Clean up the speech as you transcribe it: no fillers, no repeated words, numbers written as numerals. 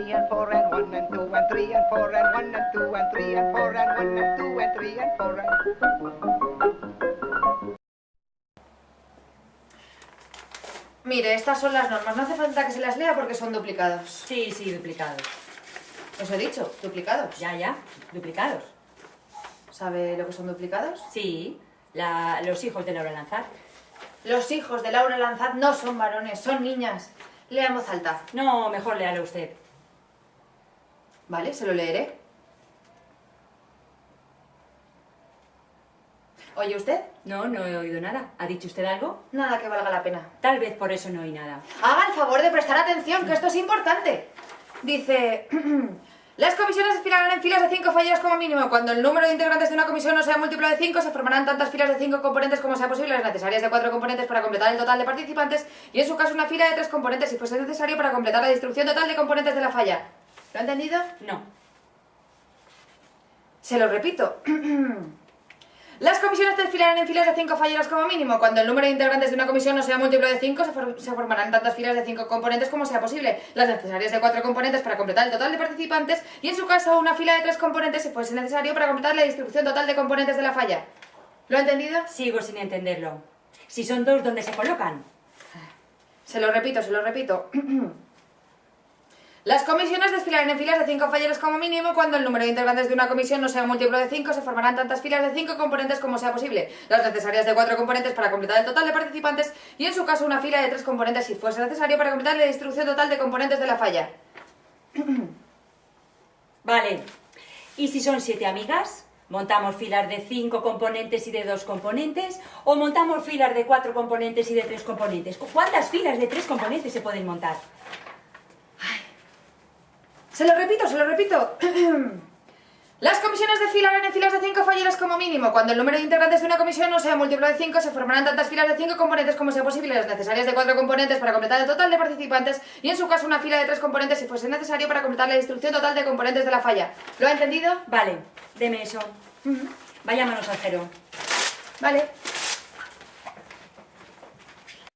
3 and 4 and 1 and 2 and 3 and 4 and 1 and 2 and 3 and 4 and 1 and 2 and 3 and 4 and... Mire, estas son las normas. No hace falta que se las lea porque son duplicados. Sí, duplicados. Os he dicho, duplicados. Ya, duplicados. ¿Sabe lo que son duplicados? Sí, los hijos de Laura Lanzar. Los hijos de Laura Lanzat no son varones, son niñas. Lea en voz alta. No, mejor léalo usted. Vale, se lo leeré. ¿Oye usted? No he oído nada. ¿Ha dicho usted algo? Nada que valga la pena. Tal vez por eso no oí nada. Haga el favor de prestar atención, que esto es importante. Dice... Las comisiones desfilarán en filas de 5 falleros como mínimo. Cuando el número de integrantes de una comisión no sea múltiplo de 5, se formarán tantas filas de 5 componentes como sea posible, las necesarias de 4 componentes para completar el total de participantes, y en su caso una fila de 3 componentes si fuese necesario para completar la distribución total de componentes de la falla. ¿Lo ha entendido? No. Se lo repito. Las comisiones desfilarán en filas de 5 falleros como mínimo. Cuando el número de integrantes de una comisión no sea múltiplo de 5, se formarán tantas filas de 5 componentes como sea posible, las necesarias de 4 componentes para completar el total de participantes, y en su caso una fila de 3 componentes si fuese necesario para completar la distribución total de componentes de la falla. ¿Lo ha entendido? Sigo sin entenderlo. Si son dos, ¿dónde se colocan? Se lo repito. Las comisiones desfilarán en filas de 5 falleros como mínimo. Cuando el número de integrantes de una comisión no sea múltiplo de 5, se formarán tantas filas de 5 componentes como sea posible, las necesarias de 4 componentes para completar el total de participantes, y en su caso una fila de 3 componentes si fuese necesario para completar la distribución total de componentes de la falla. Vale. ¿Y si son 7 amigas? ¿Montamos filas de 5 componentes y de 2 componentes? ¿O montamos filas de 4 componentes y de 3 componentes? ¿Cuántas filas de 3 componentes se pueden montar? Se lo repito. Las comisiones desfilarán en filas de 5 falleros como mínimo. Cuando el número de integrantes de una comisión no sea múltiplo de 5, se formarán tantas filas de 5 componentes como sea posible, las necesarias de 4 componentes para completar el total de participantes, y en su caso una fila de 3 componentes si fuese necesario para completar la distribución total de componentes de la falla. ¿Lo ha entendido? Vale, deme eso. Vayámonos al cero. Vale.